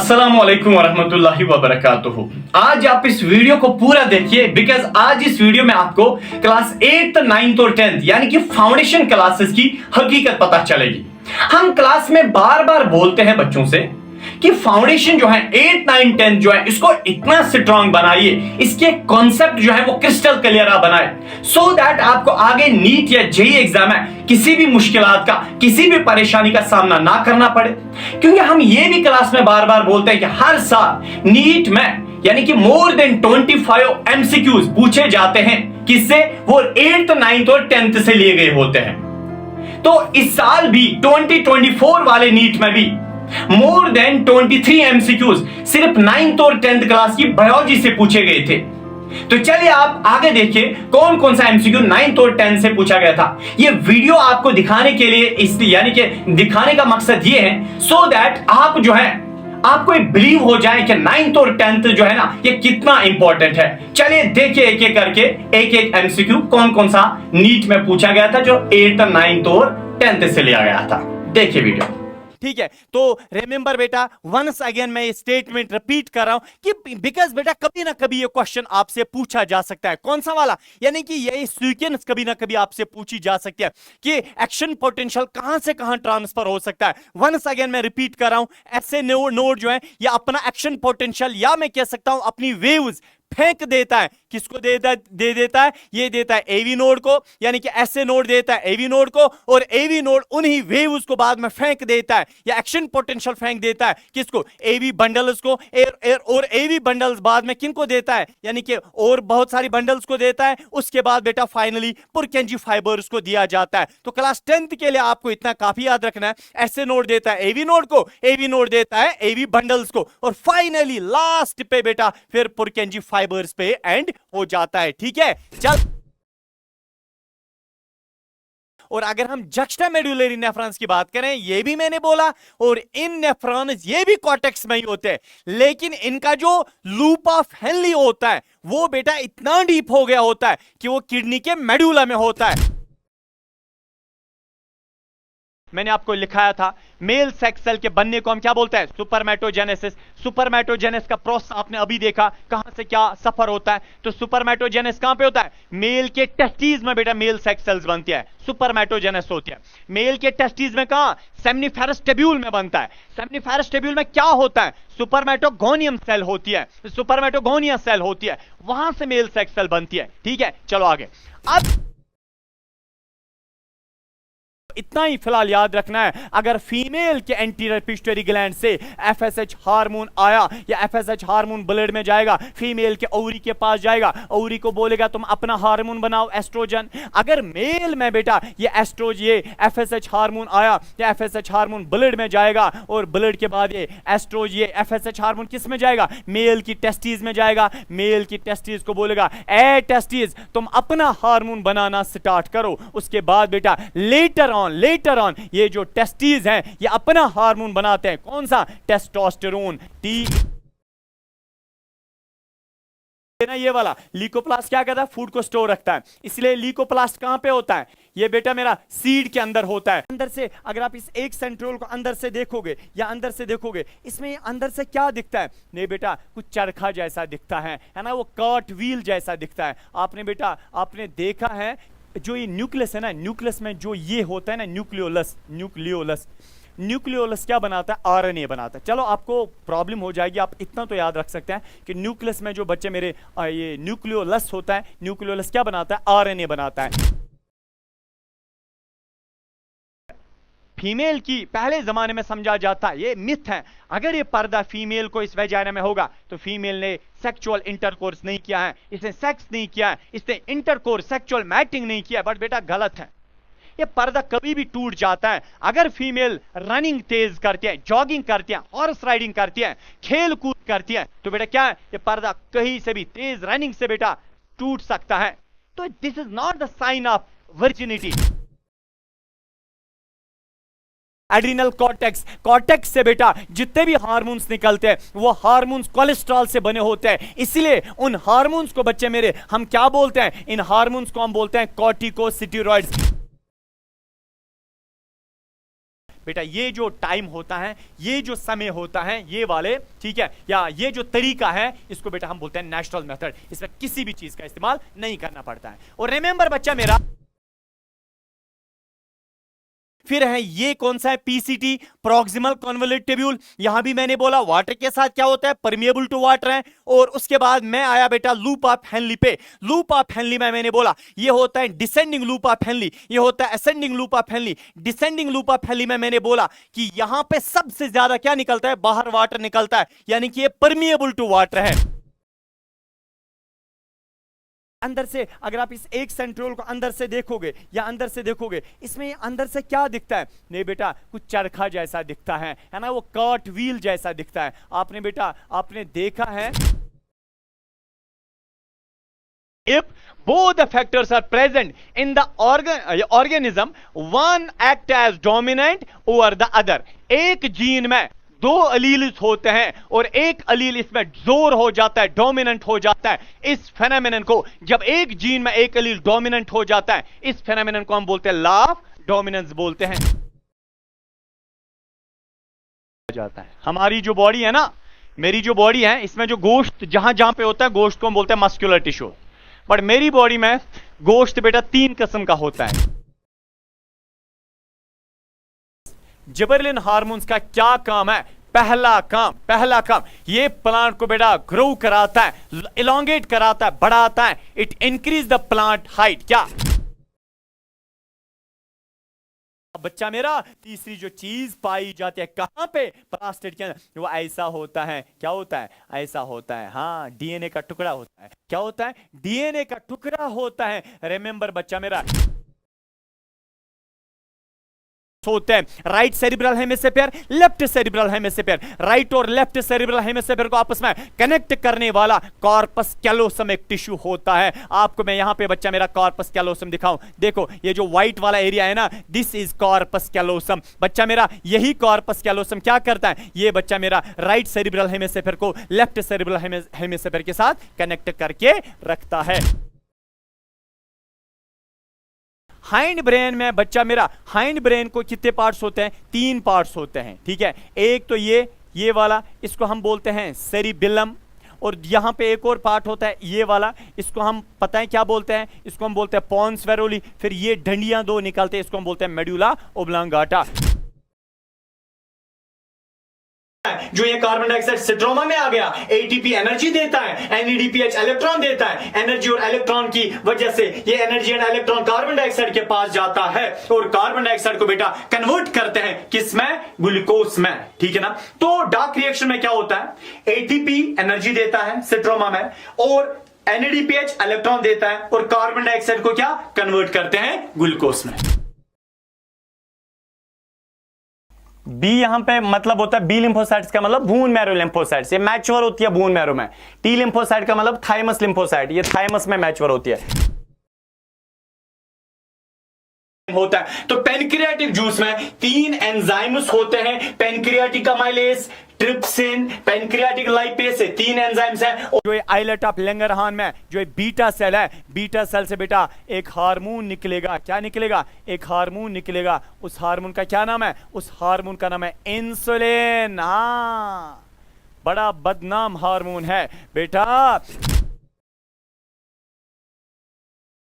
अस्सलामुअलैकुम वरहमतुल्लाहि वबरकातुहू। आज आप इस वीडियो को पूरा देखिए बिकॉज आज इस वीडियो में आपको क्लास 8th, 9th और 10th यानी कि फाउंडेशन क्लासेस की हकीकत पता चलेगी। हम क्लास में बार बार बोलते हैं बच्चों से कि फाउंडेशन जो है 8, 9, 10 जो है इसको इतना स्ट्रांग बनाइए, इसके कॉन्सेप्ट जो है वो क्रिस्टल क्लियर बनाए सो दैट आपको आगे नीट या जेई एग्जाम में किसी भी मुश्किलात का, किसी भी परेशानी का सामना ना करना पड़े। क्योंकि हम ये भी क्लास में बार बार बोलते हैं कि हर साल नीट में यानी कि मोर देन 25 एमसीक्यूज पूछे जाते हैं, किससे? वो 8th, 9th और 10th से लिए गए होते हैं। तो इस साल भी 2024 वाले नीट में भी मोर देन 23 एमसीक्यूज सिर्फ 9th और 10th क्लास की बायोलॉजी से पूछे गए थे। तो चलिए आप आगे देखिए कौन कौन सा एमसीक्यू 9th और 10th से पूछा गया था। ये वीडियो आपको दिखाने के लिए इसलिए यानी कि दिखाने का मकसद ये है सो दैट आप जो है आपको एक बिलीव हो जाए कि 9th और 10th जो है ना ये कितना इंपॉर्टेंट है। चलिए देखिए एक एक करके एक एक एमसीक्यू कौन कौन सा नीट में पूछा गया था जो 8th, 9th और 10th से लिया गया था। देखिए वीडियो। ठीक है, तो रिमेंबर बेटा, वंस अगेन मैं ये स्टेटमेंट रिपीट कर रहा हूं कि बिकॉज बेटा कभी ना कभी ये क्वेश्चन आपसे पूछा जा सकता है। कौन सा वाला? यानी कि ये सीक्वेंस कभी ना कभी आपसे पूछी जा सकती है कि एक्शन पोटेंशियल कहां से कहां ट्रांसफर हो सकता है। वंस अगेन मैं रिपीट कर रहा हूं, ऐसे नोड जो है या अपना एक्शन पोटेंशियल या मैं कह सकता हूं अपनी वेव्स फेंक देता है। किसको दे देता है? ये देता है एवी नोड को, यानी कि ऐसे नोड देता है एवी नोड को, और एवी नोड उन्हीं वेव्स को बाद में फेंक देता है या एक्शन पोटेंशियल फेंक देता है। किसको? एवी बंडल्स को। और एवी बंडल्स बाद में किनको देता है? यानी कि और बहुत सारी बंडल्स को देता है। उसके बाद बेटा फाइनली पुरकेंजी फाइबर्स को दिया जाता है। तो क्लास 10th के लिए आपको इतना काफी याद रखना है, ऐसे नोड देता है एवी नोड को, एवी नोड देता है एवी बंडल्स को, और फाइनली लास्ट पे बेटा फिर पुरकेंजी फाइबर्स पे एंड हो जाता है। ठीक है, चल। और अगर हम जक्स्टा मेडुलरी नेफ्रॉन्स की बात करें, ये भी मैंने बोला, और इन नेफ्रॉन्स ये भी कॉर्टेक्स में ही होते हैं, लेकिन इनका जो लूप ऑफ हेनली होता है वो बेटा इतना डीप हो गया होता है कि वो किडनी के मेडुला में होता है। मैंने आपको लिखाया था मेल सेक्स सेल के बनने को हम क्या बोलते हैं? सुपरमेटोजेनेसिस। सुपरमेटोजेनेसिस का प्रोसेस आपने अभी देखा, कहां से क्या सफर होता है। तो सुपरमेटोजेनेसिस कहां पे होता है? मेल के टेस्टिस में बेटा मेल सेक्स सेल्स बनती है, सुपरमेटोजेनेसिस होती है। मेल के टेस्टिस में कहां? सेम्निफेरस टेब्यूल में बनता है। सेम्निफेरस टेब्यूल में क्या होता है? सुपरमेटोगोनियम सेल होती है, सुपरमेटोगोनिया सेल होती है, वहां से मेल सेक्स सेल बनती है। ठीक है, चलो आगे। अब इतना ही फिलहाल याद रखना है, अगर फीमेल के एंटीरियर पिट्यूटरी ग्लैंड से एफएसएच हार्मोन आया या एफएसएच हार्मोन ब्लड में जाएगा, फीमेल के ओवरी के पास जाएगा, ओवरी को बोलेगा तुम अपना हार्मोन बनाओ एस्ट्रोजन। अगर मेल में बेटा ये एफएसएच हार्मोन आया या एफएसएच हार्मोन ब्लड में जाएगा, और ब्लड के बाद ये एफएसएच हार्मोन किस में जाएगा? मेल की टेस्टिस में जाएगा। मेल की टेस्टिस को बोलेगा ए टेस्टिस तुम अपना हार्मोन बनाना स्टार्ट करो। उसके बाद बेटा लेटर ऑन ये जो टेस्टिस हैं ये अपना हार्मोन बनाते हैं। कौन सा? टेस्टोस्टेरोन। ना ये वाला लीकोप्लास्ट क्या करता है? फूड को स्टोर रखता है, इसलिए लीकोप्लास्ट कहां पे होता है? ये बेटा मेरा सीड के अंदर होता है। अंदर से अगर आप इस एक सेंट्रोल को अंदर से देखोगे या अंदर से देखोगे, इसमें अंदर से क्या दिखता है? नहीं बेटा कुछ चरखा जैसा दिखता है ना, वो कार्ट व्हील जैसा दिखता है। आपने देखा है जो ये न्यूक्लियस है ना, न्यूक्लियस में जो ये होता है ना न्यूक्लियोलस क्या बनाता है? आरएनए बनाता है। चलो आपको प्रॉब्लम हो जाएगी, आप इतना तो याद रख सकते हैं कि न्यूक्लियस में जो बच्चे मेरे ये न्यूक्लियोलस होता है, न्यूक्लियोलस क्या बनाता है? आरएनए बनाता है। फीमेल की पहले जमाने में समझा जाता है, ये मिथ है, अगर ये पर्दा फीमेल को इस वजाइना में होगा तो फीमेल ने सेक्सुअल इंटरकोर्स नहीं किया है, इसने सेक्स नहीं किया है, इसने इंटरकोर्स सेक्सुअल मैटिंग नहीं किया। बट बेटा गलत है, ये पर्दा कभी भी टूट जाता है अगर फीमेल रनिंग तेज करती है, जॉगिंग करती है, हॉर्स राइडिंग करती है, खेल कूद करती है, तो बेटा क्या है? ये पर्दा कहीं से भी तेज रनिंग से बेटा टूट सकता है। तो this is not the sign of virginity. Adrenal cortex से बेटा जितने भी हार्मोन्स निकलते हैं वो हार्मोन्स कोलेस्ट्रॉल से बने होते हैं, इसलिए उन हार्मोन्स को बच्चे मेरे हम क्या बोलते हैं? इन हार्मोन्स को हम बोलते हैं कॉर्टिकोस्टेरॉइड्स। बेटा ये जो टाइम होता है, ये जो समय होता है, ये वाले, ठीक है, या ये जो तरीका है, इसको बेटा हम बोलते हैं नेचुरल मेथड। इसमें किसी भी चीज का इस्तेमाल नहीं करना पड़ता है। और रिमेंबर बच्चा मेरा, फिर है ये कौन सा है, पीसीटी, प्रॉक्सिमल कन्वोल्यूट ट्यूब्यूल। यहां भी मैंने बोला वाटर के साथ क्या होता है, परमिएबल टू वाटर है। और उसके बाद मैं आया बेटा लूप ऑफ हेनली पे। लूप ऑफ हेनली में मैंने बोला ये होता है डिसेंडिंग लूप ऑफ हेनली, ये होता है ascending loop of Henley. Descending loop of Henley में मैंने बोला कि यहां पे सबसे ज्यादा क्या निकलता है, बाहर वाटर निकलता है, यानी कि ये परमिएबल टू वाटर है। अंदर से अगर आप इस एक सेंट्रोल को अंदर से देखोगे या अंदर से देखोगे, इसमें अंदर से क्या दिखता है, नहीं बेटा कुछ चरखा जैसा दिखता है ना, वो कार्ट व्हील जैसा दिखता है। आपने बेटा आपने देखा है, if both the factors are present in the organism, one act as dominant over the other। एक जीन में दो अलील होते हैं और एक अलील इसमें जोर हो जाता है, डोमिनेंट हो जाता है। इस फेनोमेनन को, जब एक जीन में एक अलील डोमिनेंट हो जाता है, इस फेनोमेनन को हम बोलते हैं लॉ ऑफ डोमिनेंस बोलते हैं। जाता है हमारी जो बॉडी है ना, मेरी जो बॉडी है, इसमें जो गोश्त जहां जहां पे होता है, गोश्त को हम बोलते हैं मस्कुलर टिश्यू। बट मेरी बॉडी में गोश्त बेटा 3 किस्म का होता है। जिबरेलिन हार्मोन्स का क्या काम है, पहला काम ये प्लांट को बेटा ग्रो कराता है, इलोंगेट कराता है, बढ़ाता है। It increase the plant height. क्या बच्चा मेरा, तीसरी जो चीज पाई जाती है कहां पे, प्लास्टिड के अंदर, वो ऐसा होता है, क्या होता है, ऐसा होता है, हाँ डीएनए का टुकड़ा होता है। क्या होता है, डीएनए का टुकड़ा होता है। रिमेंबर बच्चा मेरा, होते हैं right cerebral hemisphere, left cerebral hemisphere. Right और लेफ्ट सेरिब्रल हेमिस्फीयर को आपस में कनेक्ट करने वाला कॉर्पस कैलोसम एक टिश्यू होता है। आपको मैं यहां पे बच्चा मेरा कॉर्पस कैलोसम दिखाऊं, देखो ये जो व्हाइट वाला एरिया है ना, दिस इज कॉर्पस कैलोसम। बच्चा मेरा यही कॉर्पस कैलोसम क्या करता है, ये बच्चा मेरा राइट सेरिब्रल हेमिस्फीयर को लेफ्ट सेरिब्रल हेमिस्फीयर के साथ कनेक्ट करके रखता है। हाइंड ब्रेन में बच्चा मेरा, हाइंड ब्रेन को कितने पार्ट्स होते हैं, 3 पार्ट्स होते हैं, ठीक है। एक तो ये वाला, इसको हम बोलते हैं सेरिबिलम। और यहां पे एक और पार्ट होता है ये वाला, इसको हम पता है क्या बोलते हैं, इसको हम बोलते हैं पॉन्स वेरोली। फिर ये डंडियां 2 निकलते हैं, इसको हम बोलते हैं मेडुला ओब्लांगाटा। जो ये कार्बन डाइऑक्साइड स्ट्रोमा में आ गया, एटीपी एनर्जी देता है, एनएडीपीएच इलेक्ट्रॉन देता है। एनर्जी और इलेक्ट्रॉन की वजह से ये energy and electron carbon dioxide के पास जाता है और कार्बन डाइऑक्साइड को बेटा कन्वर्ट करते हैं किसमें, ग्लूकोज में, ठीक है ना। तो डार्क रिएक्शन में क्या होता है, एटीपी एनर्जी देता है स्ट्रोमा में और एनएडीपीएच इलेक्ट्रॉन देता है और कार्बन डाइऑक्साइड को क्या कन्वर्ट करते हैं ग्लूकोज में। बी यहां पे मतलब होता है, बी लिम्फोसाइट्स का मतलब बून मैरो लिम्फोसाइट्स, ये मैच्योर होती है बून मैरो में। टी लिम्फोसाइट का मतलब थाइमस लिम्फोसाइट, ये थाइमस में मैच्योर होती है होता है। तो पेनक्रियाटिक जूस में 3 एंजाइम्स होते हैं, pancreatic amylase, trypsin, pancreatic lipase से 3 एंजाइम्स हैं। और जो आइलेट ऑफ लैंगरहान में जो बीटा सेल है, बीटा सेल से बेटा एक हार्मोन निकलेगा। क्या निकलेगा, एक हार्मोन निकलेगा। उस हार्मोन का क्या नाम है, उस हार्मोन का नाम है इंसुलिन। हाँ, बड़ा बदनाम हार्मोन है बेटा।